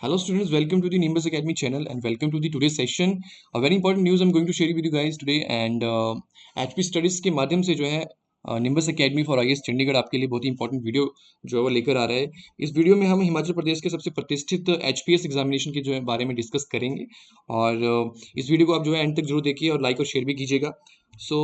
Hello students, welcome to the Nimbus Academy channel and welcome to the today's session. A very important news I'm going to share with you guys today and HP Studies के माध्यम से जो है nimbus academy for IAS Chandigarh आपके लिए बहुत ही important video जो है वो लेकर आ रहा है। इस वीडियो में हम हिमाचल प्रदेश के सबसे प्रतिष्ठित एचपीएस एग्जामिनेशन के जो है बारे में डिस्कस करेंगे और इस वीडियो को आप जो है एंड तक जरूर देखिए और लाइक और शेयर भी कीजिएगा। सो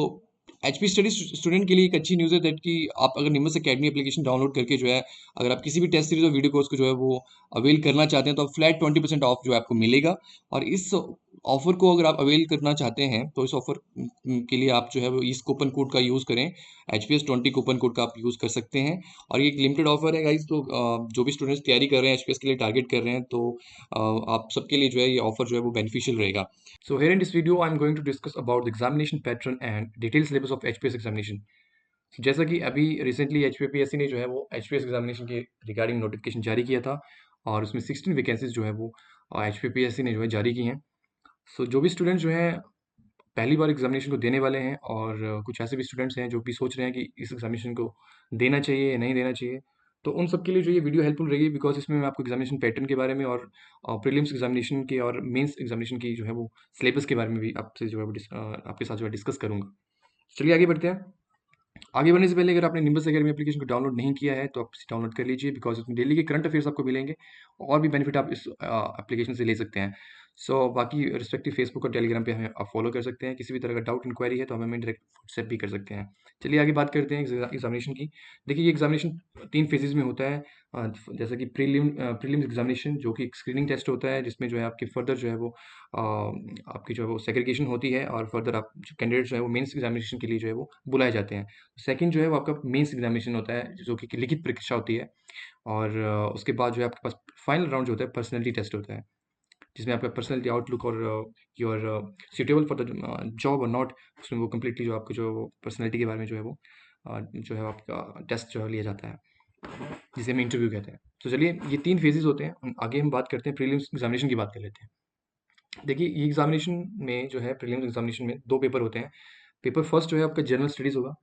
एचपी स्टडी स्टूडेंट के लिए एक अच्छी न्यूज़ है दैट कि आप अगर निम्बस एकेडमी एप्लीकेशन डाउनलोड करके जो है अगर आप किसी भी टेस्ट सीरीज और वीडियो कोर्स को जो है वो अवेल करना चाहते हैं तो आप फ्लैट 20% ऑफ जो है आपको मिलेगा। और इस ऑफर को अगर आप अवेल करना चाहते हैं तो इस ऑफर के लिए आप जो है वो इस कूपन कोड का यूज़ करें। HPS 20 कूपन कोड का आप यूज़ कर सकते हैं और ये एक लिमिटेड ऑफर है गाइस। तो जो भी स्टूडेंट्स तैयारी कर रहे हैं एचपीएस के लिए टारगेट कर रहे हैं तो आप सबके लिए जो है ये ऑफर जो है वो बेनिफिशियल रहेगा। So here in this video, I'm going to discuss about the examination pattern and detailed syllabus of HPS examination. So, जैसा कि अभी रिसेंटली HPPSC ने जो है वो HPS एग्जामिनेशन के रिगार्डिंग नोटिफिकेशन जारी किया था और उसमें 16 वैकेंसीज जो है वो HPPSC ने जो है जारी की हैं। सो जो भी स्टूडेंट्स जो हैं पहली बार एग्जामिनेशन को देने वाले हैं और कुछ ऐसे भी स्टूडेंट्स हैं जो भी सोच रहे हैं कि इस एग्जामिनेशन को देना चाहिए या नहीं देना चाहिए, तो उन सब के लिए जो ये वीडियो हेल्पफुल रहेगी बिकॉज इसमें मैं आपको एग्जामिनेशन पैटर्न के बारे में और प्रीलिम्स एग्जामिनेशन के और मेंस एग्जामिनेशन की जो है वो सिलेबस के बारे में भी आपसे जो है वो आपके साथ जो है डिस्कस करूंगा। चलिए आगे बढ़ते हैं। आगे बढ़ने से पहले अगर आपने निम्बस अकेडमी एप्लीकेशन को डाउनलोड नहीं किया है तो आप इसे डाउनलोड कर लीजिए बिकॉज उसमें डेली के करंट अफेयर्स आपको मिलेंगे और भी बेनिफिट आप इस एप्लीकेशन से ले सकते हैं। सो बाकी रिस्पेक्टिव फेसबुक और टेलीग्राम पे हमें आप फॉलो कर सकते हैं। किसी भी तरह का डाउट इंक्वायरी है तो हमें डायरेक्ट व्हाट्सएप भी कर सकते हैं। चलिए आगे बात करते हैं एग्जामिनेशन की। देखिए ये एग्जामिनेशन 3 फेजेज़ में होता है। जैसा कि प्रीलिम्स एग्जामिनेशन जो कि एक स्क्रीनिंग टेस्ट होता है जिसमें जो है आपकी फर्दर जो है वो आपकी जो है वो सेग्रीगेशन होती है और फर्दर आप जो कैंडिडेट जो है वो मेंस एग्जामिनेशन के लिए जो है वो बुलाए जाते हैं। सेकंड जो है वो आपका मेंस एग्जामिनेशन होता है जो कि लिखित परीक्षा होती है और उसके बाद जो है आपके पास फाइनल राउंड जो होता है पर्सनैलिटी टेस्ट होता है जिसमें आपका पर्सनैलिटी आउटलुक और your suitable for the job और नॉट, उसमें वो कम्प्लीटली जो आपके जो पर्सनैलिटी के बारे में जो है वो जो है आपका टेस्ट जो है लिया जाता है जिसे हम इंटरव्यू कहते हैं। तो चलिए ये 3 फेजेज़ होते हैं। आगे हम बात करते हैं प्रीलिम्स एग्जामिनेशन की बात कर लेते हैं। देखिए ये एग्जामिनेशन में जो है प्रीलिम्स एग्जामिनेशन में 2 पेपर होते हैं। पेपर फर्स्ट जो है आपका जनरल स्टडीज़ होगा,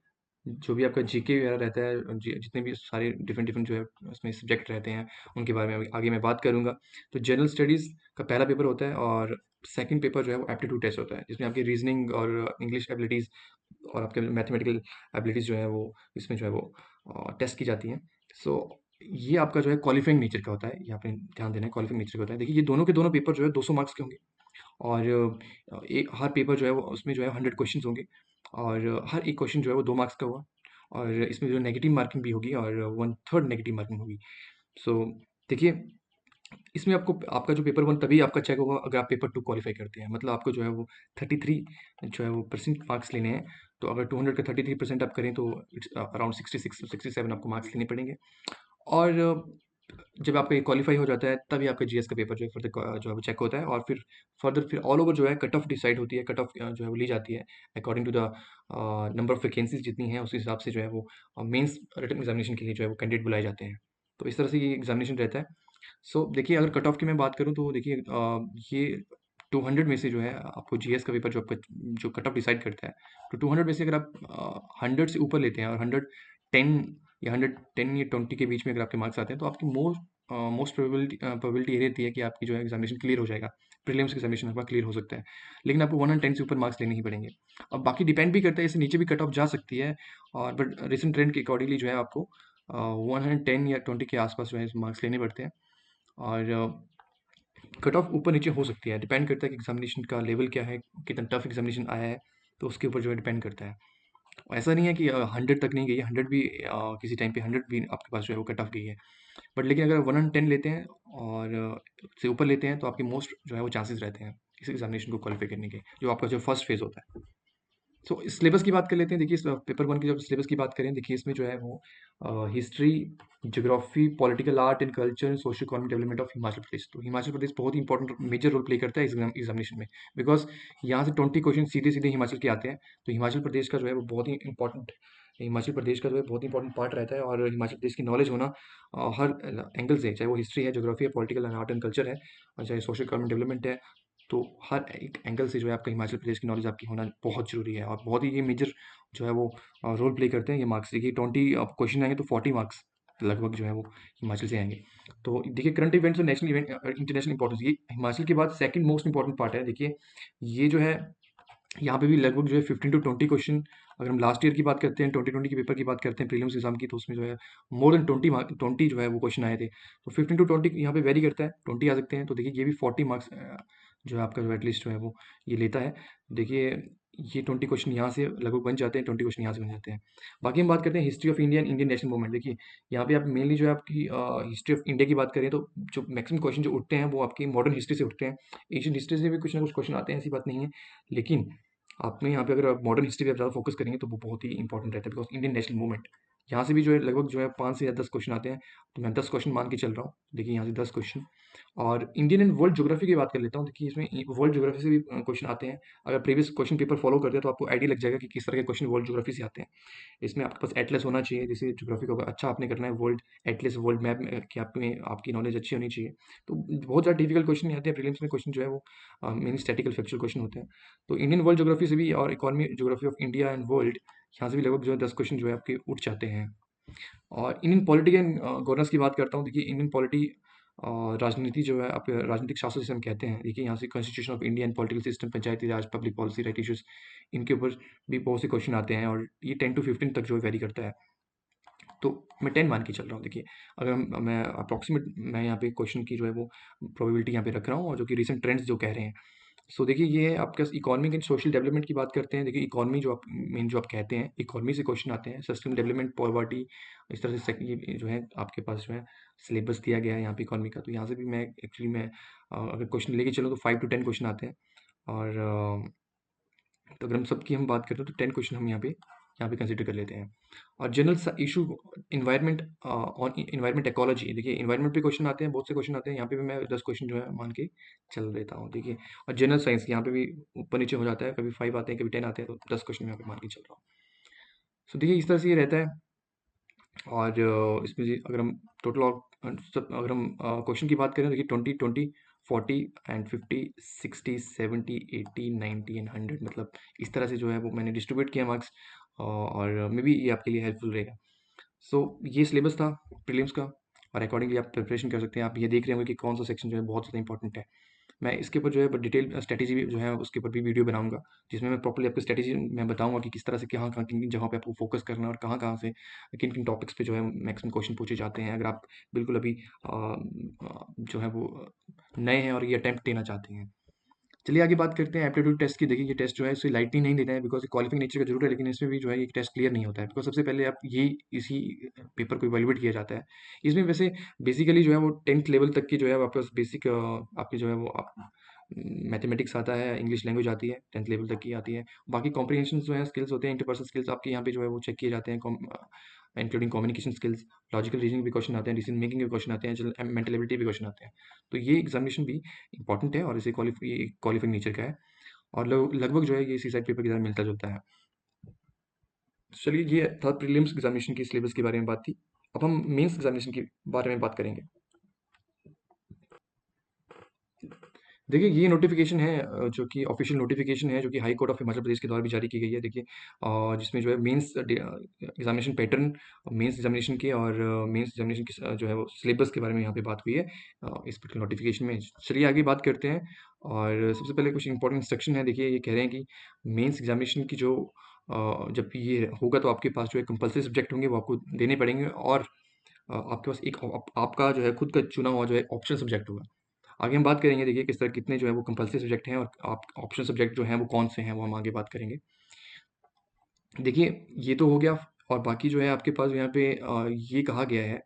जो भी आपका जीके वगैरह रहता है, जितने भी सारे डिफरेंट डिफरेंट जो है उसमें सब्जेक्ट रहते हैं उनके बारे में आगे मैं बात करूंगा। तो जनरल स्टडीज़ का पहला पेपर होता है और सेकंड पेपर जो है वो एप्टीट्यूड टेस्ट होता है जिसमें आपकी रीजनिंग और इंग्लिश एबिलिटीज़ और आपके मैथमेटिकल एबिलिटीज़ जो है वो इसमें जो है वो टेस्ट की जाती हैं। सो ये आपका जो है क्वालिफाइंग नेचर का होता है, ये आपने ध्यान देना है, क्वालिफाइंग नेचर का होता है। देखिए ये दोनों के दोनों पेपर जो है 200 मार्क्स के होंगे और एक हर पेपर जो है वो उसमें जो है 100 क्वेश्चंस होंगे और हर एक क्वेश्चन जो है वो 2 मार्क्स का होगा और इसमें जो नेगेटिव मार्किंग भी होगी और 1/3 नेगेटिव मार्किंग होगी। सो देखिए इसमें आपको आपका जो पेपर 1 तभी आपका चेक होगा अगर आप पेपर 2 क्वालीफाई करते हैं। मतलब आपको जो है वो 33 जो है वो परसेंट मार्क्स लेने हैं। तो अगर 200 का 33% आप करें तो इट्स अराउंड 66-67 आपको मार्क्स लेने पड़ेंगे। और जब आपका ये क्वालीफाई हो जाता है तभी आपका जीएस का पेपर जो है फर्दर जो है वो चेक होता है और फिर फर्दर फिर ऑल ओवर जो है कट ऑफ डिसाइड होती है। कट ऑफ जो है वो ली जाती है according to the number of vacancies जितनी है उस हिसाब से जो है वो मेंस रिटन एग्जामिनेशन के लिए जो है वो कैंडिडेट बुलाए जाते हैं। तो इस तरह से ये एग्जामिनेशन रहता है। सो देखिए अगर कट ऑफ की मैं बात करूँ तो देखिए ये 200 में से जो है आपको जीएस का पेपर जो आपका जो कट ऑफ डिसाइड करता है, तो 200 में से अगर आप 100 से ऊपर लेते हैं और 110 या 110 या 20 के बीच में अगर आपके मार्क्स आते हैं तो आपकी मोस्ट प्रोबेबिलिटी ये रहती है कि आपकी जो है एग्जामिनेशन क्लियर हो जाएगा। प्रीलिम्स एग्जामिनेशन आपका क्लियर हो सकता है, लेकिन आपको 110 से ऊपर मार्क्स लेने ही पड़ेंगे। अब बाकी डिपेंड भी करता है, इससे नीचे भी कट ऑफ जा सकती है और बट रिसेंट ट्रेंड के अकॉर्डिंगली जो है आपको 110 या 20 के आसपास जो है मार्क्स लेने पड़ते हैं और कट ऑफ ऊपर नीचे हो सकती है, डिपेंड करता है कि एग्जामिनेशन का लेवल क्या है, कितना टफ एग्जामिनेशन आया है, तो उसके ऊपर जो है डिपेंड करता है। ऐसा नहीं है कि 100 तक नहीं गई है, 100 भी किसी टाइम पे 100 भी आपके पास जो है वो कट ऑफ गई है। बट लेकिन अगर 110 लेते हैं और से ऊपर लेते हैं तो आपके मोस्ट जो है वो चांसेस रहते हैं इस एग्जामिनेशन को क्वालिफाई करने के, जो आपका जो फर्स्ट फेज होता है। सो सिलेबस की बात कर लेते हैं। देखिए इस पेपर 1 की जब सिलेबस की बात करें, देखिए इसमें जो है वो history, geography, political art and culture, social economic development of Himachal Pradesh. तो हिमाचल प्रदेश बहुत ही इंपॉर्टेंट मेजर रोल प्ले करता है एग्जामिनेशन में बिकॉज यहाँ से 20 क्वेश्चन सीधे सीधे हिमाचल के आते हैं। तो हिमाचल प्रदेश का जो है वो बहुत ही इंपॉर्टेंट हिमाचल प्रदेश का जो है बहुत इंपॉर्टेंट पार्ट रहता है और हिमाचल प्रदेश की नॉलेज होना हर एंगल से, चाहे वो हिस्ट्री है, ज्योग्राफी है, political and art and culture है और चाहे सोशल इकोनॉमिक डेवलपमेंट है, तो हर एक एंगल से जो है आपका हिमाचल प्रदेश की नॉलेज आपकी होना बहुत ज़रूरी है और बहुत ही ये मेजर जो है वो रोल प्ले करते हैं ये मार्क्स। देखिए 20 क्वेश्चन आएंगे तो 40 मार्क्स लगभग जो है वो हिमाचल से आएंगे। तो देखिए करंट इवेंट्स और नेशनल इवेंट इंटरनेशनल इंपॉर्टेंस, ये हिमाचल के बाद सेकंड मोस्ट इंपॉर्टेंट पार्ट है। देखिए ये जो है यहाँ पे भी लगभग जो है 15 to 20 क्वेश्चन, अगर हम लास्ट ईयर की बात करते हैं 2020 के पेपर की बात करते हैं प्रीलिम्स एग्जाम की, तो उसमें जो है मोर देन 20 जो है वो क्वेश्चन आए थे। तो 15 to 20 यहाँ पे वेरी करता है, 20 आ सकते हैं। तो देखिए ये भी 40 मार्क्स जो है आपका जो एटलीस्ट जो है वो ये लेता है। देखिए ये 20 क्वेश्चन यहाँ से लगभग बन जाते हैं, 20 क्वेश्चन यहाँ से बन जाते हैं। बाकी हम बात करते हैं history of India, Indian national movement. देखिए यहाँ पे आप मेनली जो है आपकी हिस्ट्री ऑफ इंडिया की बात करें तो जो मैक्सिमम क्वेश्चन जो उठते हैं वो आपकी मॉडर्न हिस्ट्री से उठते हैं। एशियन हिस्ट्री से भी कुछ ना कुछ क्वेश्चन आते हैं, ऐसी बात नहीं है। लेकिन आपने यहाँ पे अगर आप मॉडर्न हिस्ट्री पे आप ज़्यादा फोकस करेंगे तो वो बहुत ही इंपॉर्टेंट रहता है, बिकॉज इंडियन नेशनल मूवमेंट यहाँ से भी जो है लगभग जो है 5 से 10 क्वेश्चन आते हैं। तो मैं 10 क्वेश्चन मान के चल रहा हूँ। देखिए यहाँ से 10 क्वेश्चन। और इंडियन एंड वर्ल्ड ज्योग्राफी की बात कर लेता हूँ। देखिए इसमें वर्ल्ड ज्योग्राफी से भी क्वेश्चन आते हैं। अगर प्रीवियस क्वेश्चन पेपर फॉलो करते हैं तो आपको आइडिया लग जाएगा कि किस तरह के क्वेश्चन वर्ल्ड ज्योग्राफी से आते हैं। इसमें आपके पास एटलस होना चाहिए, जैसे ज्योग्राफी को अगर अच्छा आपने करना है वर्ल्ड एटलस वर्ल्ड मैप में कि आप में आपकी नॉलेज अच्छी होनी चाहिए। तो बहुत ज़्यादा डिफिकल्ट क्वेश्चन नहीं आते हैं प्रीलिम्स में। क्वेश्चन जो है वो मेनली स्टैटिकल फैक्चुअल क्वेश्चन होते हैं। तो इंडियन वर्ल्ड ज्योग्राफी से भी और economy geography of India and world, यहाँ से भी लगभग जो है 10 क्वेश्चन जो है आपके उठ जाते हैं। और इंडियन पॉलिटी एंड गवर्नेंस की बात करता हूँ। देखिए इंडियन पॉलिटी राजनीति जो है आप राजनीतिक शास्त्र जिसे हम कहते हैं, देखिए यहाँ से constitution of India and political system, Panchayati Raj, public policy, right issues, इनके ऊपर भी बहुत से क्वेश्चन आते हैं। और ये 10 to 15 तक जो है वेरी करता है। तो मैं 10 मान के चल रहा हूँ। देखिए अगर मैं अप्रॉक्सीमेट मैं यहाँ पे क्वेश्चन की जो है वो प्रोबेबिलिटी यहाँ पे रख रहा हूँ, और जो कि रिसेंट ट्रेंड्स जो कह रहे हैं। सो देखिए ये है आपके इकोनॉमिक एंड सोशल डेवलपमेंट की बात करते हैं। देखिए इकोनॉमी जो आप मेन जो आप कहते हैं, इकोनॉमी से क्वेश्चन आते हैं, सस्टेनेबल डेवलपमेंट, पॉवर्टी, इस तरह से ये जो है आपके पास जो है सिलेबस दिया गया है यहाँ पे इकोनॉमी का। तो यहाँ से भी मैं एक्चुअली मैं अगर क्वेश्चन लेके चलूँ तो 5 to 10 क्वेश्चन आते हैं। और तो अगर हम सबकी हम बात करें तो 10 क्वेश्चन हम यहाँ पे कंसिडर कर लेते हैं। और general issue environment on environment ecology, देखिए इन्वायरमेंट पे क्वेश्चन आते हैं, बहुत से क्वेश्चन आते हैं। यहाँ पे भी मैं 10 क्वेश्चन जो है मान के चल देता हूँ। देखिए और जनरल साइंस यहाँ पे भी ऊपर नीचे हो जाता है, कभी 5 आते हैं कभी 10 आते हैं, तो 10 क्वेश्चन यहाँ पे मान के चल रहा हूँ। सो देखिए इस तरह से ये रहता है। और इसमें अगर हम टोटल सब अगर हम क्वेश्चन की बात करें, देखिए 20, 20, 40 एंड 50, 60, 70, 80, 90 एंड 100, मतलब इस तरह से जो है वो मैंने डिस्ट्रीब्यूट किया मार्क्स। और मे बी ये आपके लिए हेल्पफुल रहेगा। सो ये सिलेबस था प्रीलिम्स का, और अकॉर्डिंगली आप प्रिपरेशन कर सकते हैं। आप ये देख रहे होंगे कि कौन सा सेक्शन जो है बहुत ज़्यादा इंपॉर्टेंट है। मैं इसके ऊपर जो है डिटेल स्ट्रेटेजी भी जो है उसके ऊपर भी वीडियो बनाऊंगा, जिसमें मैं प्रॉपर्ली आपको स्ट्रेटेजी मैं बताऊंगा कि किस तरह से कहाँ कहाँ किन किन जगहों पे आपको फोकस करना है, और कहाँ कहाँ से किन किन टॉपिक्स पे जो है मैक्सिमम क्वेश्चन पूछे जाते हैं, अगर आप बिल्कुल अभी जो है वो नए हैं और ये अटेम्प्ट देना चाहते हैं। चलिए आगे बात करते हैं एप्टीट्यूड टेस्ट की। देखिए ये टेस्ट जो है इसे लाइटली नहीं लेना है, बिकॉज क्वालिफाइंग नेचर का जरूर है, लेकिन इसमें भी जो है ये टेस्ट क्लियर नहीं होता है, बिकॉज सबसे पहले आप ये इसी पेपर को इवेलुएट किया जाता है। इसमें वैसे बेसिकली जो है वो 10th लेवल तक की जो है आपके पास बेसिक आपकी जो है वो मैथमेटिक्स आता है, इंग्लिश लैंग्वेज आती है, 10th लेवल तक की आती है। बाकी कॉम्प्रिहेंशन जो है स्किल्स होते हैं, इंटरपर्सनल स्किल्स आपके यहाँ पे जो है वो चेक किए जाते हैं, including communication skills, logical reasoning भी क्वेश्चन आते हैं, डिसीजन मेकिंग के क्वेश्चन आते हैं, मेंटल एबिलिटी भी क्वेश्चन आते हैं। तो ये एग्जामिनेशन भी इंपॉर्टेंट है और इसे क्वालिफाइंग नेचर का है। और लगभग जो है ये सी साइड पेपर के साथ मिलता जुलता है। चलिए ये था प्रीलिम्स एग्जामिनेशन की सिलेबस के बारे में बात थी। अब हम मेंस एग्जामिनेशन के बारे में बात करेंगे। देखिए ये नोटिफिकेशन है जो कि ऑफिशियल नोटिफिकेशन है, जो कि हाई कोर्ट ऑफ हिमाचल प्रदेश के द्वारा भी जारी की गई है। देखिए जिसमें जो है mains examination pattern, mains examination के और मेंस एग्जामिनेशन की जो है वो सिलेबस के बारे में यहाँ पे बात हुई है इस पर्टिकुलर नोटिफिकेशन में। चलिए आगे बात करते हैं। और सबसे पहले कुछ इंपॉर्टेंट इंस्ट्रक्शन है। देखिए ये कह रहे हैं कि मेंस एग्जामिनेशन की जो जब ये होगा तो आपके पास जो है कंपल्सरी सब्जेक्ट होंगे वो आपको देने पड़ेंगे, और आपके पास एक आपका जो है खुद का चुना हुआ जो है ऑप्शनल सब्जेक्ट होगा। आगे हम बात करेंगे देखिए किस तरह कितने जो है वो कंपल्सरी सब्जेक्ट हैं, और आप ऑप्शनल सब्जेक्ट जो हैं वो कौन से हैं वो हम आगे बात करेंगे। देखिए ये तो हो गया। और बाकी जो है आपके पास यहाँ पे ये कहा गया है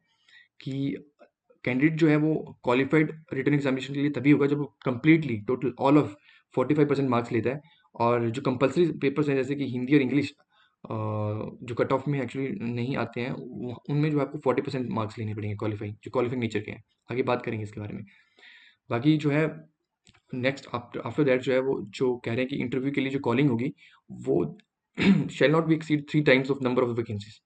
कि कैंडिडेट जो है वो क्वालिफाइड रिटन एग्जामिनेशन के लिए तभी होगा जब वो completely total all of 45% marks लेता है। और जो कंपल्सरी पेपर्स हैं जैसे कि हिंदी और इंग्लिश जो कट ऑफ में एक्चुअली नहीं आते हैं, उनमें जो है आपको 40% मार्क्स लेने पड़ेंगे क्वालिफाइंग, जो क्वालिफाइंग नेचर के हैं। आगे बात करेंगे इसके बारे में। बाकी जो है नेक्स्ट आफ्टर आफ्टर दैट जो है वो जो कह रहे हैं कि इंटरव्यू के लिए जो कॉलिंग होगी वो shall not be exceed 3 times of number of vacancies.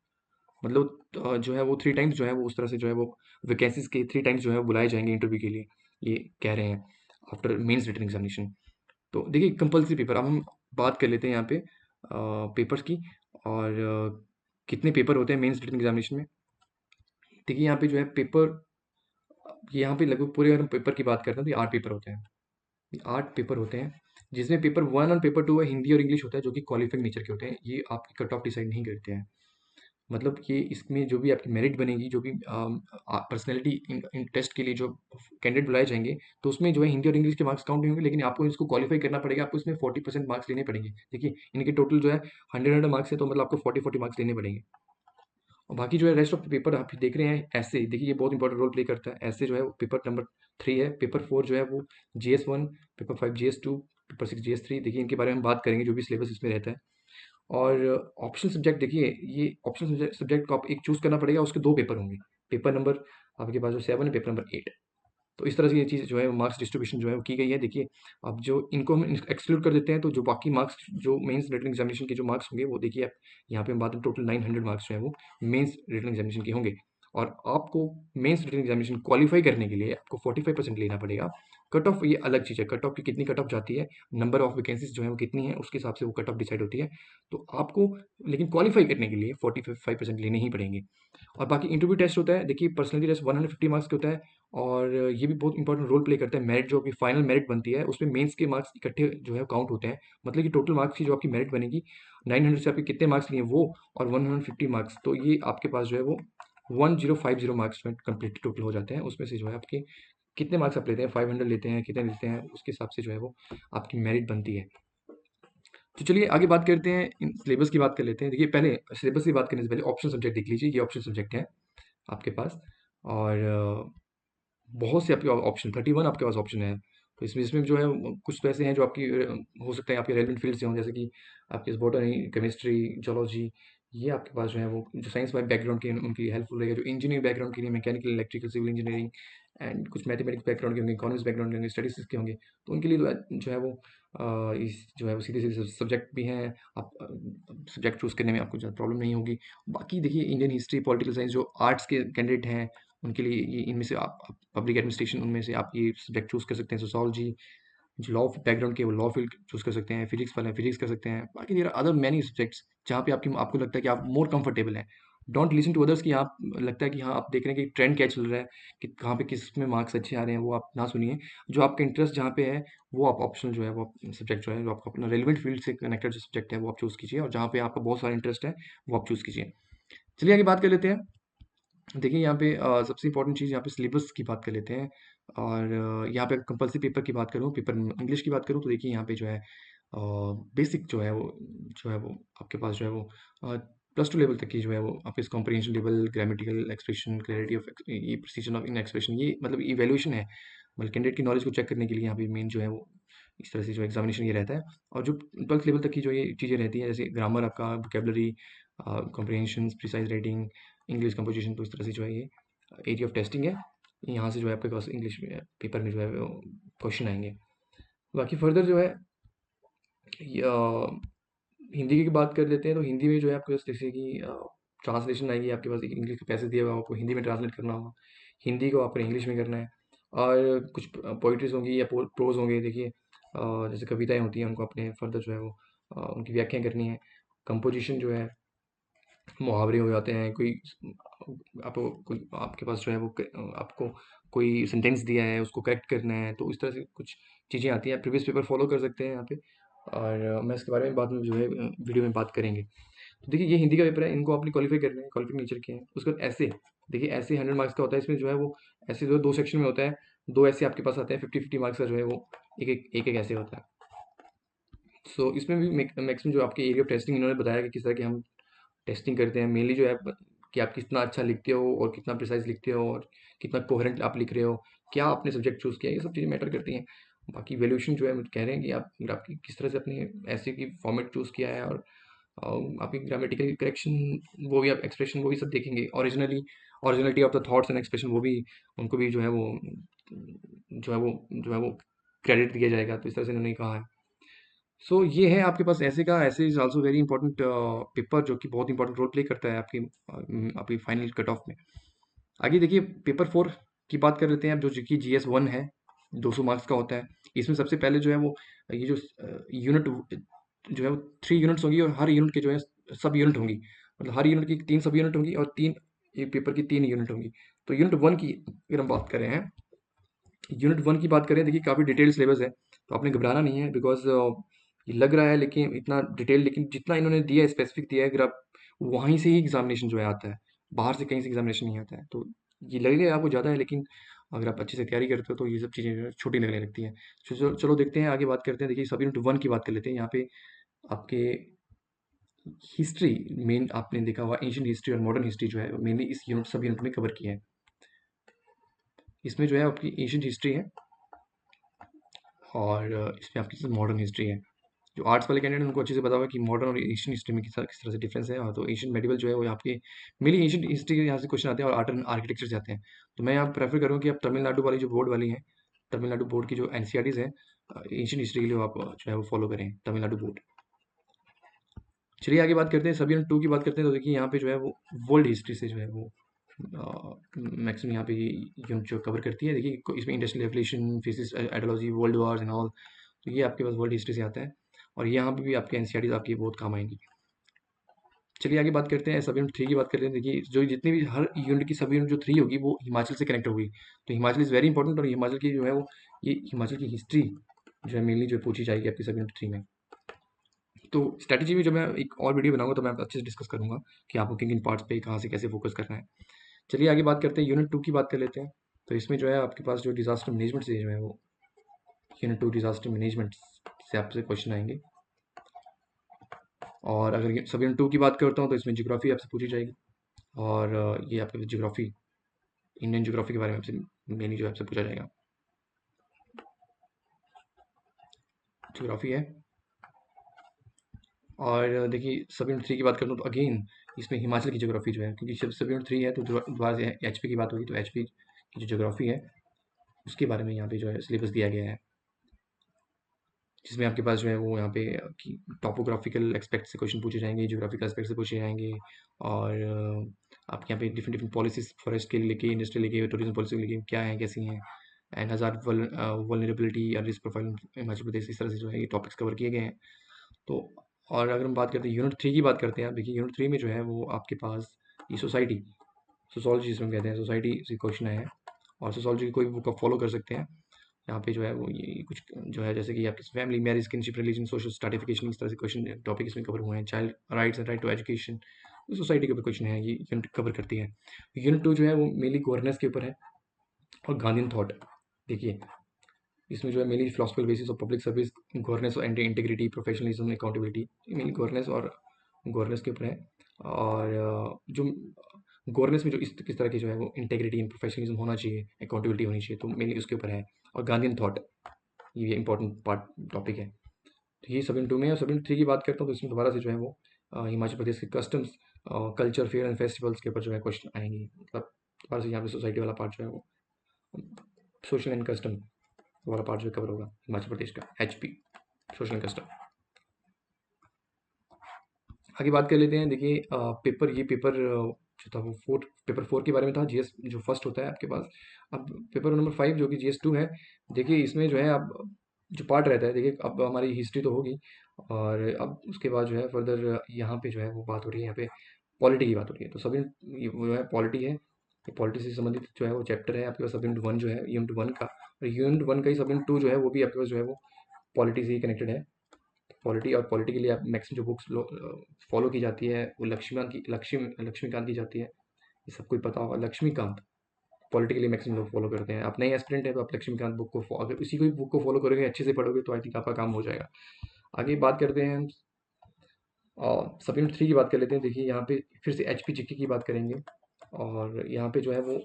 मतलब जो है वो 3 times जो है वो उस तरह से जो है वो वैकेंसीज के 3 times जो है वो बुलाए जाएंगे इंटरव्यू के लिए, ये कह रहे हैं आफ्टर मेंस रिटन एग्जामिनेशन। तो देखिए कंपल्सरी पेपर, अब हम बात कर लेते हैं यहाँ पे पेपर्स की। और कितने पेपर होते हैं मेंस रिटन एग्जामिनेशन में। देखिए यहाँ पे जो है पेपर, यहाँ पे लगभग पूरे अगर हम पेपर की बात करते हैं तो ये 8 पेपर होते हैं। ये 8 पेपर होते हैं, जिसमें पेपर 1 और पेपर 2 है हिंदी और इंग्लिश होता है, जो कि क्वालिफाइंग नेचर के होते हैं। ये आपकी कट ऑफ डिसाइड नहीं करते हैं। मतलब ये इसमें जो भी आपकी मेरिट बनेगी, जो भी पर्सनैलिटी इन टेस्ट के लिए जो कैंडिडेट बुलाए जाएँगे, तो उसमें जो है हिंदी और इंग्लिश के मार्क्स काउंट नहीं होंगे, लेकिन आपको इसको क्वालीफाई करना पड़ेगा, आपको इसमें 40% मार्क्स लेने पड़ेंगे। देखिए, इनके टोटल जो है 100 मार्क्स है, तो मतलब आपको 40-40 मार्क्स लेने पड़ेंगे। और बाकी जो है रेस्ट ऑफ द पेपर आप देख रहे हैं ऐसे, देखिए ये बहुत इंपॉर्टेंट रोल प्ले करता है। ऐसे जो है वो पेपर नंबर 3 है, पेपर 4 जो है वो GS 1, paper 5 GS 2, paper 6 GS 3। देखिए इनके बारे में हम बात करेंगे, जो भी सिलेबस इसमें रहता है। और ऑप्शनल सब्जेक्ट देखिए, ये ऑप्शनल सब्जेक्ट को आप एक चूज़ करना पड़ेगा, उसके 2 पेपर होंगे। पेपर नंबर आपके पास जो 7 है, पेपर नंबर 8। तो इस तरह से ये चीज़ जो है मार्क्स डिस्ट्रीब्यूशन जो है वो की गई है। देखिए, अब जो इनको हम एक्सक्लूड कर देते हैं, तो जो बाकी मार्क्स जो मेंस रिटन एग्जामिनेशन के जो मार्क्स होंगे, वो देखिए आप यहाँ पे हम बात करें, टोटल 900 मार्क्स जो है वो मेंस रिटन एग्जामिनेशन के होंगे। और आपको मेंस रिटन एग्जामिनेशन क्वालिफाई करने के लिए आपको 45% लेना पड़ेगा। कट ऑफ ये अलग चीज़ है, कट ऑफ की कितनी कट ऑफ जाती है, नंबर ऑफ वैकेंसीज जो है वो कितनी है, उसके हिसाब से वो कट ऑफ डिसाइड होती है। तो आपको लेकिन क्वालिफाई करने के लिए 45% लेने ही पड़ेंगे। और बाकी इंटरव्यू टेस्ट होता है, देखिए पर्सनैलिटी टेस्ट 150 मार्क्स का होता है। और ये भी बहुत इंपॉर्टेंट रोल प्ले करता है। मेरिट जो आपकी फाइनल मेरिट बनती है, उसमें मेंस के मार्क्स इकट्ठे जो है काउंट होते हैं। मतलब कि टोटल मार्क्स की जो आपकी मेरिट बनेगी, 900 से आपके कितने मार्क्स लिए वो, और 150 मार्क्स, तो ये आपके पास जो है वो 1050 मार्क्स में कंप्लीट टोटल हो जाते हैं। उसमें से जो है आपके कितने मार्क्स आप लेते हैं, 500 लेते हैं, कितने लेते हैं, उसके हिसाब से जो है वो आपकी मेरिट बनती है। तो चलिए आगे बात करते हैं, इन सिलेबस की बात कर लेते हैं। देखिए पहले सिलेबस की बात करने से पहले ऑप्शन सब्जेक्ट देख लीजिए। ये ऑप्शन सब्जेक्ट है आपके पास। और बहुत से आपके ऑप्शन 31 आपके पास ऑप्शन है। तो इसमें इसमें जो है कुछ तो ऐसे हैं जो आपकी हो सकते हैं आपके रेलेवेंट फील्ड से हों, जैसे कि आपके बॉटनी, केमिस्ट्री, जोलॉजी। ये आपके पास जो है वो जो साइंस वाले बैकग्राउंड के हैं, उनकी हेल्पफुल रहेगा। जो इंजीनियरिंग बैकग्राउंड के लिए mechanical, electrical, civil engineering, and कुछ मैथमेटिक्स बैकग्राउंड के होंगे, इकोनॉमिक्स बैकग्राउंड के होंगे, स्टडीज़ के होंगे, तो उनके लिए जो है वो इस जो है वो सीधे सीधे सब्जेक्ट भी हैं। आप सब्जेक्ट चूज़ करने में आपको ज़्यादा प्रॉब्लम नहीं होगी। बाकी देखिए इंडियन हिस्ट्री, पॉलिटिकल साइंस, जो आर्ट्स के कैंडिडेट हैं उनके लिए ये इनमें से आप पब्लिक एडमिनिस्ट्रेशन, उनमें से आप ये सब्जेक्ट चूज़ कर सकते हैं। सोशियोलॉजी, जो लॉ बैकग्राउंड के वो लॉ फील्ड चूज़ कर सकते हैं। फिजिक्स वाले फिजिक्स कर सकते हैं। बाकी there are other many subjects जहाँ पे आपको लगता है कि आप मोर कंफर्टेबल हैं। डोंट लिसन टू अदर्स कि आप लगता है कि हाँ, आप देख रहे हैं कि ट्रेंड क्या चल रहा है, कि कहाँ पे किस में मार्क्स अच्छे आ रहे हैं, वो आप ना सुनिए। जो आपका इंटरेस्ट जहाँ पे है, वो आप ऑप्शनल जो है वो सब्जेक्ट जो है, जो आपका अपना रेलिवेंट फील्ड से कनेक्टेड जो सब्जेक्ट है वो आप चूज़ कीजिए, और जहाँ पे आपका बहुत सारा इंटरेस्ट है वो आप चूज़ कीजिए। चलिए आगे बात कर लेते हैं। देखिए यहाँ पे सबसे इम्पोर्टेंट चीज़ यहाँ पे सिलेबस की बात कर लेते हैं। और यहाँ पे कंपल्सरी पेपर की बात करूँ, पेपर इंग्लिश की बात करूँ, तो देखिए यहाँ पे जो है बेसिक जो है वो आपके पास जो है वो +2 लेवल तक की जो है वो आपके comprehension level, grammatical expression, clarity of ये प्रिसीजन ऑफ इन एक्सप्रेशन, ये मतलब इवैल्यूएशन है। मतलब कैंडिडेट की नॉलेज को चेक करने के लिए यहाँ पे मेन जो है वो इस तरह से जो एग्जामिनेशन ये रहता है। और जो 12th लेवल तक की जो ये चीज़ें रहती हैं, जैसे ग्रामर आपका, vocabulary, comprehension, precise writing, English composition, तो इस तरह से जो है ये एरिया ऑफ टेस्टिंग है। यहाँ से जो है आपके पास इंग्लिश में पेपर में जो है वो क्वेश्चन आएंगे। बाकी फर्दर जो है हिंदी की बात कर लेते हैं, तो हिंदी में जो है आपके पास जैसे कि ट्रांसलेशन आएगी, आपके पास इंग्लिश का पैसेज दिया हुआ, आपको हिंदी में ट्रांसलेट करना होगा। हिंदी को आपको इंग्लिश में करना है। और कुछ पोइट्रीज होंगी या प्रोज होंगे, देखिए जैसे कविताएं होती हैं, उनको अपने फर्दर जो है वो उनकी व्याख्या करनी है। कंपोजिशन जो है, मुहावरे हो जाते हैं, कोई आपको कोई आपके पास जो है वो आपको कोई सेंटेंस दिया है, उसको करेक्ट करना है, तो इस तरह से कुछ चीज़ें आती हैं। प्रीवियस पेपर फॉलो कर सकते हैं यहाँ पे। और मैं इसके बारे में बाद में जो है वीडियो में बात करेंगे। तो देखिए ये हिंदी का पेपर है, इनको आपने क्वालिफाई करना है, क्वालिफाइंग नेचर के हैं। उसके बाद ऐसे, देखिए ऐसे 100 मार्क्स का होता है। इसमें जो है वो ऐसे जो 2 सेक्शन में होता है, 2 ऐसे आपके पास आते हैं। 50-50 मार्क्स का जो है वो एक एक ऐसे होता है। सो इसमें भी मैक्सिमम जो आपके एरिया ऑफ टेस्टिंग इन्होंने बताया कि किस तरह की हम टेस्टिंग करते हैं। मेनली जो है कि आप कितना अच्छा लिखते हो, और कितना प्रिसाइज लिखते हो, और कितना कोहेरेंट आप लिख रहे हो, क्या आपने सब्जेक्ट चूज़ किया, ये सब चीज़ें मैटर करती हैं। बाकी वैल्यूएशन जो है कह रहे हैं कि आप आपकी किस तरह से अपने ऐसे की फॉर्मेट चूज़ किया है, और आपकी ग्रामेटिकल करेक्शन, वो भी आप एक्सप्रेशन, वो भी सब देखेंगे। Originality of the thoughts and expression, वो भी उनको भी जो है वो क्रेडिट दिया जाएगा। तो इस तरह से उन्होंने कहा है। सो ये है आपके पास ऐसे का। ऐसे is also very important paper, जो कि बहुत इंपॉर्टेंट रोल प्ले करता है आपकी फाइनल कट ऑफ में। आगे देखिए पेपर 4 की बात कर लेते हैं अब, जो कि GS 1 है, 200 मार्क्स का होता है। इसमें सबसे पहले जो है वो ये जो यूनिट जो है वो 3 यूनिट्स होंगी, और हर यूनिट के जो है सब यूनिट होंगी। मतलब हर यूनिट की 3 सब यूनिट होंगी, और 3 एक पेपर की 3 यूनिट होंगी। तो यूनिट 1 की अगर हम बात कर रहे हैं, यूनिट 1 की बात करें, देखिए काफ़ी डिटेल्ड सिलेबस है, तो आपने घबराना नहीं है बिकॉज़ ये लग रहा है लेकिन इतना डिटेल, लेकिन जितना इन्होंने दिया है स्पेसिफिक दिया है, अगर आप वहीं से ही एग्ज़ामिनेशन जो है आता है, बाहर से कहीं से एग्ज़ामिनेशन नहीं आता है। तो ये लगेगा आपको ज़्यादा है, लेकिन अगर आप अच्छे से तैयारी करते हो तो ये सब चीज़ें जो है छोटी लगने लगती हैं। चलो देखते हैं, आगे बात करते हैं। देखिए सब यूनिट 1 की बात कर लेते हैं। यहाँ पे आपके हिस्ट्री मेन आपने देखा होगा, एंशिएंट हिस्ट्री और मॉडर्न हिस्ट्री जो है मेनली इस यूनिट सब यूनिट में कवर किया है। इसमें जो है आपकी एंशिएंट हिस्ट्री है और इसमें आपकी मॉडर्न हिस्ट्री है। जो आर्ट्स वाले कैंडिडेट उनको अच्छे से पता होगा कि मॉडर्न और एशियन हिस्ट्री में किस तरह से डिफरेंस है। और तो एशियन मेडिवल जो है वो आपके मेनली एशियन हिस्ट्री के यहाँ से क्वेश्चन आते हैं और आर्ट एंड आर्किटेक्चर से आते हैं। तो मैं यहाँ प्रेफर करूँ कि आप तमिलनाडु वाली जो बोर्ड वाली है, तमिलनाडु बोर्ड की जो एनसीईआरटीज़ है एशियन हिस्ट्री के लिए, वो आप जो है वो फॉलो करें, तमिलनाडु बोर्ड। चलिए आगे बात करते हैं, सभी टू की बात करते हैं। तो देखिए यहाँ पे जो है वो वर्ल्ड हिस्ट्री से जो है वो मैक्सिमम यहाँ पे यूनिट जो कवर करती है। देखिए इसमें industrial revolution, faces ideology, world wars and all, तो ये आपके पास वर्ल्ड हिस्ट्री से आता है और यहाँ पे भी आपके एनसीईआरटीज़ आपकी बहुत काम आएंगी। चलिए आगे बात करते हैं, सब यूनिट 3 की बात करते हैं। देखिए जो जितनी भी हर यूनिट की सब यूनिट जो 3 होगी वो हिमाचल से कनेक्ट होगी। तो हिमाचल इज़ वेरी इंपॉर्टेंट और हिमाचल की जो है वो ये हिमाचल की हिस्ट्री जो है मेनली जो पूछी जाएगी आपकी सब यूनिट 3 में। तो स्ट्रैटेजी में जब मैं एक और वीडियो बनाऊंगा तो मैं अच्छे से डिस्कस करूंगा कि आपको किन किन पार्ट्स पे कहाँ से कैसे फोकस करना है। चलिए आगे बात करते हैं, यूनिट 2 की बात कर लेते हैं। तो इसमें जो है आपके पास जो डिजास्टर मैनेजमेंट से जो है वो यूनिट 2 डिजास्टर मैनेजमेंट से आपसे क्वेश्चन आएंगे। और अगर सब यूनिट 2 की बात करता हूँ तो इसमें ज्योग्राफी आपसे पूछी जाएगी और ये आपके ज्योग्राफी, इंडियन ज्योग्राफी के बारे में आपसे मेनली जो आपसे पूछा जाएगा, ज्योग्राफी है। और देखिए सब यूनिट 3 की बात करता हूँ तो अगेन इसमें हिमाचल की ज्योग्राफी जो है, क्योंकि सब यूनिट 3 है तो दोबारा से एचपी की बात होगी, तो एचपी की जो ज्योग्राफी है उसके बारे में यहाँ पे जो है सिलेबस दिया गया है, जिसमें आपके पास जो है वो यहाँ पे टॉपोग्राफिकल एस्पेक्ट से क्वेश्चन पूछे जाएंगे, ज्योग्राफिकल एस्पेक्ट से पूछे जाएंगे। और आपके यहाँ पे डिफरेंट डिफरेंट पॉलिसीज फॉरेस्ट के लिए लेके, इंडस्ट्री लेके, टूरिज्म पॉलिसी लेके क्या है, कैसी हैं, एंड हज़ार वल्नरेबिलिटी और रिस्क प्रोफाइल हिमाचल प्रदेश, इस तरह से जो है ये टॉपिक्स कवर किए गए हैं। तो और अगर हम बात करते हैं यूनिट 3 की बात करते हैं, आप देखिए यूनिट 3 में जो है वो आपके पास ये सोसाइटी, सोशोलॉजी जिसमें कहते हैं, सोसाइटी से क्वेश्चन आए हैं और सोशोलॉजी की कोई बुक आप फॉलो कर सकते हैं। यहाँ पे जो है वो ये कुछ जो है जैसे कि आपकी family, marriage, kinship, religion, social stratification, इस तरह से क्वेश्चन टॉपिक इसमें कवर हुए हैं। Child rights and right to education, society के ऊपर क्वेश्चन है, ये यूनिट कवर करती है। यूनिट 2 जो है वो मेनली गवर्नेंस के ऊपर है और गांधीयन थॉट। देखिए इसमें जो है mainly philosophical basis of public service, governance and integrity, professionalism, accountability, mainly governance और गवर्नेंस के ऊपर है। और जो गवर्नेंस में जो इस किस तरह की जो है वो इंटेग्रिटी एंड प्रोफेशनलिज्म होना चाहिए, अकाउंटेबिलिटी होनी चाहिए, तो मेनली उसके ऊपर है। और गांधीयन थॉट, ये इंपॉर्टेंट पार्ट टॉपिक है। तो ये सब इन टू में। और सब इन 3 की बात करता हूँ तो इसमें दोबारा से जो है वो हिमाचल प्रदेश के customs, culture, fair and festivals के ऊपर जो है क्वेश्चन आएंगे। मतलब दोबारा से यहाँ पे सोसाइटी वाला पार्ट जो है वो सोशल एंड कस्टम वाला पार्ट जो कवर होगा हिमाचल प्रदेश का, एचपी सोशल एंड कस्टम। आगे बात कर लेते हैं। देखिए पेपर, ये पेपर जो था वो पेपर 4 के बारे में था, जीएस जो फर्स्ट होता है आपके पास। अब पेपर नंबर 5 जो कि जीएस 2 है, देखिए इसमें जो है अब जो पार्ट रहता है, देखिए अब हमारी हिस्ट्री तो होगी और अब उसके बाद जो है फर्दर यहाँ पे जो है वो बात हो रही है, यहाँ पे पॉलिटी की बात हो रही है। तो सब वो है पॉलिटी है, पॉलिटी से संबंधित जो है वो चैप्टर है आपके पास। सब यूनिट 1 जो है यूनिट 1 का, और यूनिट 1 का ही सब यूनिट 2 जो है वो भी आपके पास जो है वो पॉलिटी से ही कनेक्टेड है। पॉलिटी, और पॉलिटी के लिए आप मैक्सिमम जो बुक्स फॉलो की जाती है वो लक्ष्मीकांत की जाती है, ये सबको ही पता होगा। लक्ष्मीकांत पॉलिटी के लिए मैक्सिमम लोग फॉलो करते हैं। आप नए एस्पिरेंट हैं तो आप लक्ष्मीकांत बुक को अगर इसी कोई बुक को फॉलो करोगे, अच्छे से पढ़ोगे, तो आई थिंक आपका काम हो जाएगा। आगे बात करते हैं हम सब यूनिट 3 की बात कर लेते हैं। देखिए यहाँ पे फिर से एचपी जीके की बात करेंगे और यहाँ पे जो है वो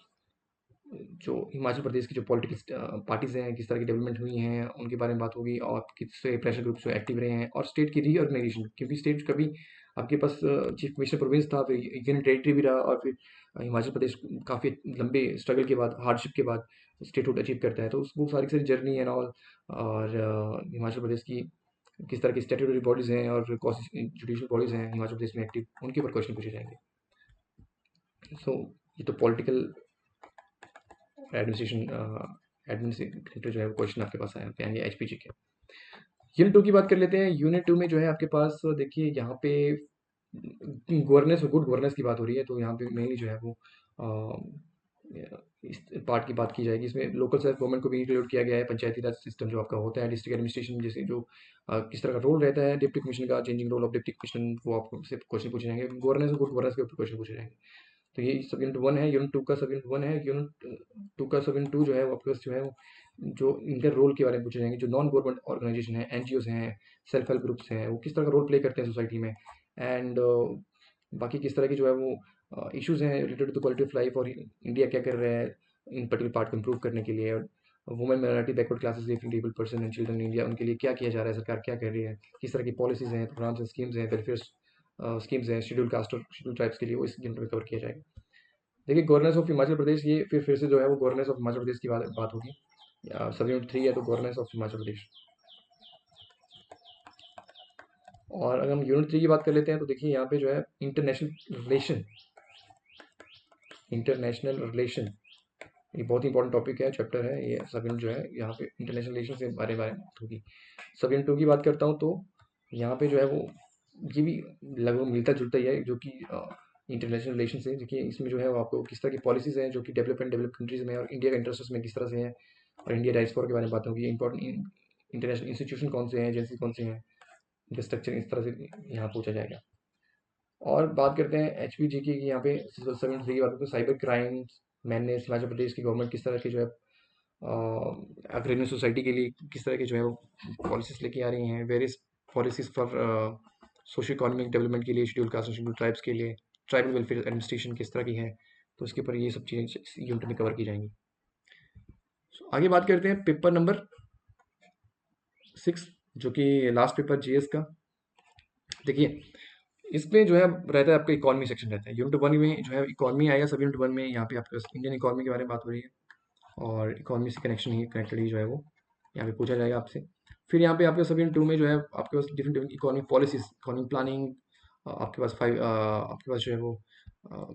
जो हिमाचल प्रदेश की जो पॉलिटिकल पार्टीज़ हैं, किस तरह की डेवलपमेंट हुई हैं, उनके बारे में बात होगी और किससे प्रेशर ग्रुप्स जो एक्टिव रहे हैं, और स्टेट की रीऑर्गेनाइजेशन, क्योंकि स्टेट कभी आपके पास चीफ मिनिस्टर प्रोविंस था, फिर यूनियन टेरिटरी भी रहा, और फिर हिमाचल प्रदेश काफ़ी लंबे स्ट्रगल के बाद, हार्डशिप के बाद स्टेटहुड अचीव करता है। तो उस वो सारी सारी जर्नी एंड ऑल, और हिमाचल प्रदेश की किस तरह की स्टैट्यूटरी बॉडीज़ हैं और जुडिशल बॉडीज़ हैं हिमाचल प्रदेश में एक्टिव, उनके ऊपर क्वेश्चन पूछे जाएंगे। सो ये तो पॉलिटिकल एडमिनिस्ट्रेटर जो है वो क्वेश्चन आपके पास आएंगे एचपीजी के। यूनिट 2 की बात कर लेते हैं। यूनिट 2 में जो है आपके पास देखिए यहाँ पे गवर्नेंस और गुड गवर्नेंस की बात हो रही है, तो यहाँ पे मेनली जो है वो इस पार्ट की बात की जाएगी। इसमें लोकल सेल्फ गवर्नमेंट को भी इंक्लूड किया गया है, पंचायती राज सिस्टम जो आपका होता है, डिस्ट्रिक्ट एडमिनिस्ट्रेशन जैसे जो किस तरह का रोल रहता है डिप्टी कमिश्नर का, changing role of deputy commissioner, वो आपको से क्वेश्चन पूछे जाएंगे। गवर्नेंस और गुड गवर्नेंस के ऊपर क्वेश्चन पूछे जाएंगे। तो ये सब यूनिट 1 है। यूनिट 2 का सब यूनिट 1 है। यूनिट 2 का सब यूनिट 2 जो है वो आपके पास जो है वो जो इनके रोल के बारे में पूछे जाएंगे। जो नॉन गवर्नमेंट ऑर्गेनाइजेशन है, एनजीओज हैं, सेल्फ हेल्प ग्रुप्स हैं, वो किस तरह का रोल प्ले करते हैं सोसाइटी में, एंड बाकी किस तरह की जो है वो इश्यूज हैं related to quality of life, और इंडिया क्या कर रहा है इन पर्टिकुलर पार्ट को इम्प्रूव करने के लिए। और women minority backward classes different person and children in India, उनके लिए क्या किया जा रहा है, सरकार क्या कर रही है, किस तरह की पॉलिसीज हैं, प्रोग्राम्स हैं, स्कीम्स हैं, वेलफेयर स्कीम्स हैं शेड्यूल कास्ट और शेड्यूल ट्राइब्स के लिए, वो इस यूनिट में कवर किया जाएगा। देखिए गवर्नेंस ऑफ हिमाचल प्रदेश, ये फिर से जो है वो गवर्नेंस ऑफ हिमाचल प्रदेश की बात होगी। सब यूनिट 3 है तो गवर्नेंस ऑफ हिमाचल प्रदेश। और अगर हम यूनिट 3 की बात कर लेते हैं तो देखिए यहाँ पे जो है इंटरनेशनल रिलेशन, ये बहुत ही इंपॉर्टेंट टॉपिक है, चैप्टर है ये। सब यूनिट जो है यहाँ पे इंटरनेशनल रिलेशन से बारे में बात होगी। सब यूनिट 2 की बात करता हूँ तो यहाँ पे जो है वो ये भी लगभग मिलता जुलता ही है, जो कि इंटरनेशनल रिलेशन से। देखिए इसमें जो है वो आपको किस तरह की पॉलिसीज हैं जो कि डेवलप कंट्रीज में और इंडिया का इंटरेस्ट में किस तरह से है, और इंडिया डायस्पोरा के बारे में बात होगी। इंपॉर्टेंट इंटरनेशनल इंस्टीट्यूशन कौन से हैं, एजेंसी कौन से हैं, इनका स्ट्रक्चर इस तरह से यहाँ पूछा जाएगा। और बात करते हैं एच पी जी की, यहाँ पे 73 की बात करते हैं cyber crimes manage. Himachal Pradesh की गवर्नमेंट किस तरह की जो है अग्रणी सोसाइटी के लिए किस तरह की जो है वो पॉलिसीज लेके आ रही हैं, various policies for socio economic development के लिए, शेड्यूल कास्ट और शेड्यूल ट्राइब्स के लिए, ट्राइबल वेलफेयर एडमिनिस्ट्रेशन किस तरह की है, तो इसके ऊपर ये सब चीज़ें यूनिट में कवर की जाएंगी। आगे बात करते हैं पेपर नंबर 6, जो कि लास्ट पेपर जीएस का। देखिए इसमें जो है रहता है आपका इकोनॉमी सेक्शन रहता है। यूनिट 1 में जो है इकोनॉमी आएगा। सब यूनिट 1 में यहाँ पे आपके इंडियन इकोनॉमी के बारे में बात हो रही है, और इकोनॉमी से कनेक्टेड ही जो है वो यहाँ पे पूछा जाएगा आपसे। फिर यहाँ पे आपके सब यूनिट 2 में जो है आपके पास different different economic policies, economic planning, आपके पास आपके पास जो है वो अ,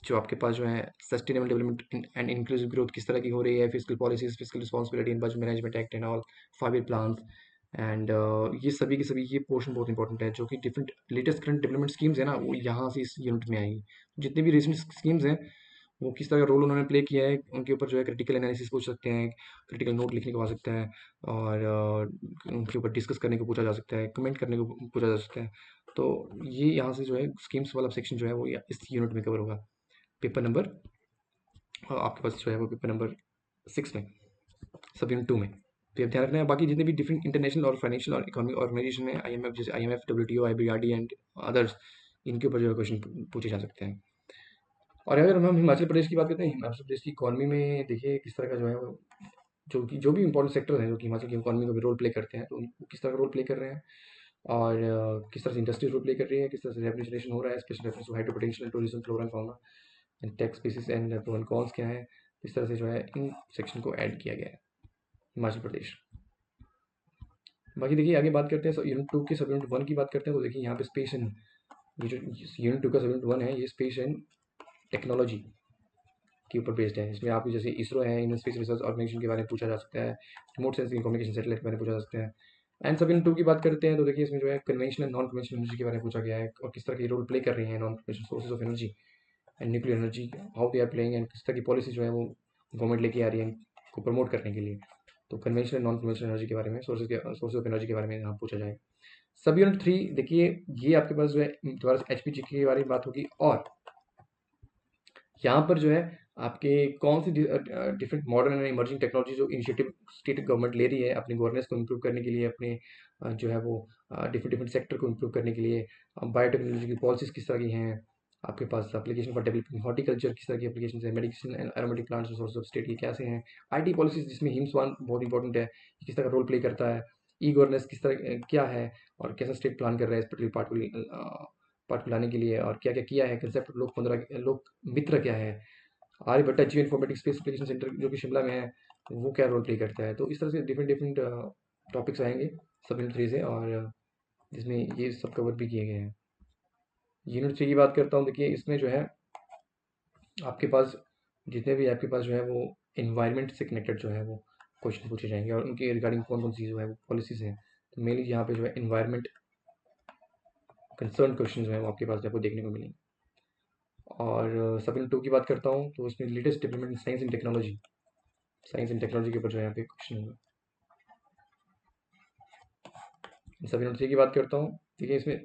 जो आपके पास जो है sustainable development and inclusive growth किस तरह की हो रही है, physical policies, physical responsibility in budget management act and all, 5 year plan, and ये सभी के सभी ये पोर्शन बहुत इंपॉर्टेंट है, जो कि different latest current development schemes है ना, वो यहाँ से इस यूनिट में आएंगी। जितने भी रिसेंट स्कीम्स हैं वो किस तरह का रोल उन्होंने प्ले किया है, उनके ऊपर जो है क्रिटिकल एनालिसिस पूछ सकते हैं, क्रिटिकल नोट लिखने को आ सकता है, और उनके ऊपर डिस्कस करने को पूछा जा सकता है, कमेंट करने को पूछा जा सकता है। तो ये यहाँ से जो है स्कीम्स वाला सेक्शन जो है वो इस यूनिट में कवर होगा। पेपर नंबर आपके पास जो है वो पेपर नंबर 6 में, सब यूनिट 2 में। तो ये ध्यान रखना है। बाकी जितने भी डिफरेंट इंटरनेशनल और फाइनेंशियल और इकोनॉमिक ऑर्गेनाइजेशन है, आईएमएफ जैसे IMF, WTO, IBRD and others, इनके ऊपर जो है क्वेश्चन पूछे जा सकते हैं। और अगर हम हिमाचल प्रदेश की बात करते हैं, हिमाचल प्रदेश की इकोनॉमी में देखिए किस तरह का जो है वो जो भी इंपॉर्टेंट सेक्टर हैं जो कि हिमाचल की इकोनॉमी में रोल प्ले करते हैं, तो वो किस तरह का रोल प्ले कर रहे हैं, और किस तरह से इंडस्ट्री रोल प्ले कर रही है, किस तरह से रेवेन्यू जनरेशन हो रहा है, special reference to hydro potential, tourism, flora and fauna and tax basis and pro and cons क्या है, इस तरह से जो है इन सेक्शन को ऐड किया गया है हिमाचल प्रदेश। बाकी देखिए आगे बात करते हैं यूनिट 2 की, सब यूनिट 1 की बात करते हैं। तो देखिए यहाँ पे स्पेस एंड, ये जो यूनिट 2 का सब यूनिट 1 है, ये स्पेस एंड टेक्नोलॉजी के ऊपर बेस्ड है। इसमें आपको जैसे इसरो है, इंडियन स्पेस रिसर्च ऑर्गेनाइजेशन के बारे में पूछा जा सकता है, रिमोट सेंसिंग कम्युनिकेशन सैटेलाइट के बारे में पूछा जा सकता है। एंड सब यूनिट 2 की बात करते हैं तो देखिए इसमें जो है कन्वेंशनल नॉन कन्वेंशनल एनर्जी के बारे में पूछा गया है, और किस तरह की रोल प्ले कर रही है non conventional sources of energy and nuclear energy, how they are playing, and किस तरह की पॉलिसी जो है वो गवर्नमेंट लेके आ रही है को प्रमोट करने के लिए। तो कन्वेंशनल नॉन कन्वेंशनल एनर्जी के बारे में, सोर्सेज ऑफ एनर्जी के बारे में यहाँ पूछा जाएगा। सब यूनिट 3 देखिए, ये आपके पास जो है दोबारा एचपीजी के बारे में बात होगी, और यहाँ पर जो है आपके कौन सी different modern and emerging technology जो इनिशिएटिव स्टेट गवर्नमेंट ले रही है अपनी गवर्नेंस को इम्प्रूव करने के लिए, अपने जो है वो डिफरेंट डिफरेंट सेक्टर को इम्प्रूव करने के लिए, बायोटेक्नोलॉजी की पॉलिसीज किस तरह की हैं, आपके पास एप्लीकेशन फॉर डेवलपिंग हॉर्टिकल्चर किस तरह की एप्लीकेशन है, medicine and aromatic plants source of state ये कैसे हैं, आईटी पॉलिसीज जिसमें हिम्स-1 बहुत इंपॉर्टेंट है, किस तरह का रोल प्ले करता है, ई गवर्नेंस किस तरह क्या है, और कैसा स्टेट प्लान कर रहा है इस पर्टिकुलर पार्ट को लाने के लिए, और क्या क्या किया है, कंसेप्ट लोक मित्र क्या है, Aryabhatta geo informatics space application centre जो कि शिमला में है, वो क्या रोल प्ले करता है। तो इस तरह से डिफरेंट डिफरेंट टॉपिक्स आएंगे सब यूनिट 3 से, और जिसमें ये सब कवर भी किए गए हैं। यूनिट 3 की बात करता हूँ, देखिए इसमें जो है आपके पास जितने भी आपके पास जो है वो इन्वायरमेंट से कनेक्टेड जो है वो क्वेश्चन पूछे जाएंगे, और उनके रिगार्डिंग कौन कौन सी जो है वो पॉलिसीज हैं। तो मेनली यहाँ पे जो है इन्वायरमेंट कंसर्न क्वेश्चन जो है वो आपके पास आपको देखने को मिलेंगे। और सब यूनिट 2 की बात करता हूँ तो इसमें latest development in science and technology के ऊपर जो है यहाँ पे क्वेश्चन होगा। सब यूनिट 3 की बात करता हूँ। देखिए इसमें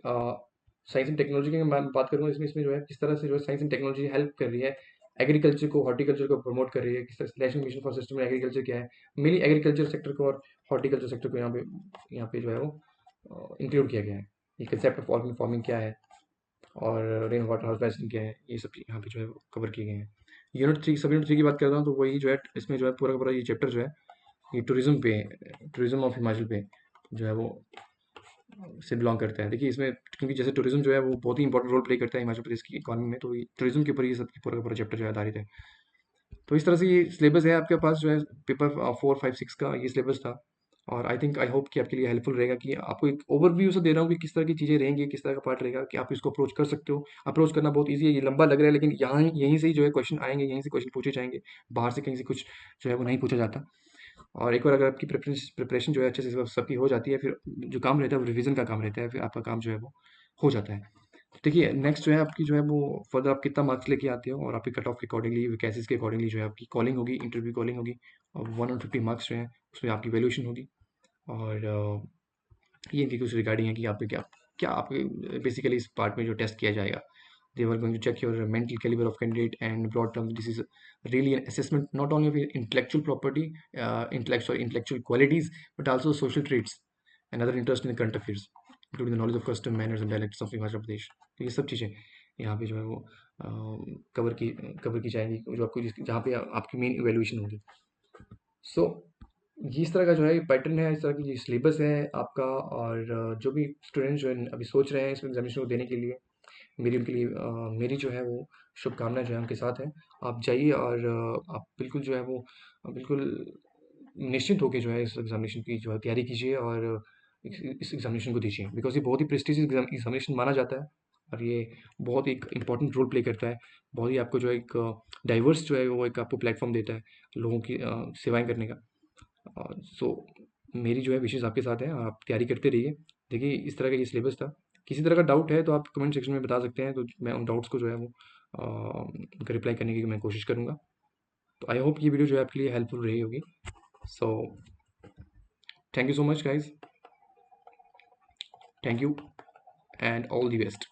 साइंस एंड टेक्नोलॉजी की मैं बात करूँगा, इसमें जो है किस तरह से जो है साइंस एंड टेक्नोलॉजी हेल्प कर रही है एग्रीकल्चर को, हॉर्टिकल्चर को प्रमोट कर रही है। किस तरह से national mission for system agriculture क्या है, मेनली एग्रीकल्चर सेक्टर को और हॉर्टिकल्चर सेक्टर को यहाँ पे जो है वो इंक्लूड किया गया है। ये कंसेप्ट ऑफ फार्मिंग फार्मिंग क्या है और रेन वाटर हार्वेस्टिंग क्या है, ये सब यहाँ पे जो है कवर किए गए हैं। यूनिट 3 की बात करता हूँ तो वही जो है इसमें जो है पूरा का पूरा ये चैप्टर जो है ये टूरिज्म ऑफ हिमाचल पे जो है वो से बिलोंग करता है। देखिए इसमें क्योंकि जैसे टूरिज्म जो है वो बहुत ही इंपॉर्टेंट रोल प्ले करता है हिमाचल प्रदेश की इकोनॉमी में, तो टूरिज्म के ऊपर ये सब पूरा का पूरा चैप्टर जो है आधारित है। तो इस तरह से ये सिलेबस है आपके पास जो है पेपर 4, 5, 6 का ये सिलेबस था। और आई होप कि आपके लिए हेल्पफुल रहेगा कि आपको एक ओवरव्यू से दे रहा हूँ कि किस तरह की चीज़ें रहेंगी, किस तरह का पार्ट रहेगा कि आप इसको अप्रोच कर सकते हो। अप्रोच करना बहुत ईजी है, ये लंबा लग रहा है लेकिन यहाँ यहीं से ही जो है क्वेश्चन आएंगे, यहीं से क्वेश्चन पूछे जाएंगे, बाहर से कहीं से कुछ जो है वो नहीं पूछा जाता। और एक बार अगर आपकी प्रिपरेशन जो है अच्छे से सबकी हो जाती है, फिर जो काम रहता है वो रिवीजन का काम रहता है, फिर आपका काम जो है वो हो जाता है। देखिए नेक्स्ट जो है आपकी जो है वो फर्दर आप कितना मार्क्स लेके आते हो और आपकी कट ऑफ के अकॉर्डिंगली, वैकेंसीज के अकॉर्डिंगली जो है आपकी कॉलिंग होगी, इंटरव्यू कॉलिंग होगी और 150 मार्क्स जो है उसमें आपकी वैल्यूएशन होगी। और ये इनकी कुछ रिगार्डिंग है कि आप पे क्या क्या आपके बेसिकली इस पार्ट में जो टेस्ट किया जाएगा। They were going to check your mental caliber of candidate and broad term. This is really an assessment not only of your intellectual property, intellectual qualities, but also social traits and other interest in the current affairs, including the knowledge of custom, manners and dialects of Himachal Pradesh. तो ये सब चीज़ें यहाँ पे जो है वो cover की जाएंगी, जो आपको जहाँ पे आपकी मेन इवेल्युएशन होगी। सो इस तरह का जो है पैटर्न है, इस तरह की सिलेबस है आपका। और जो भी स्टूडेंट जो है अभी सोच रहे हैं इस एग्जामिनेशन को देने के लिए, मेरी उनके लिए मेरी जो है वो शुभकामनाएं जो है उनके साथ है। आप जाइए और आप बिल्कुल जो है वो बिल्कुल निश्चिंत होकर जो है इस एग्जामिनेशन की जो है तैयारी कीजिए और इस एग्जामिनेशन को दीजिए, बिकॉज ये बहुत ही प्रेस्टिजियस एग्जामिनेशन माना जाता है और ये बहुत एक इंपॉर्टेंट रोल प्ले करता है। बहुत ही आपको जो है एक डाइवर्स जो है वो एक आपको प्लेटफॉर्म देता है लोगों की सेवाएं करने का। सो मेरी जो है विशेष आपके साथ है, आप तैयारी करते रहिए। देखिए इस तरह का ये सिलेबस था। किसी तरह का डाउट है तो आप कमेंट सेक्शन में बता सकते हैं, तो मैं उन डाउट्स को जो है वो उनका रिप्लाई करने की मैं कोशिश करूँगा। तो आई होप ये वीडियो जो है आपके लिए हेल्पफुल रही होगी। So thank you so much guys, thank you and all the best.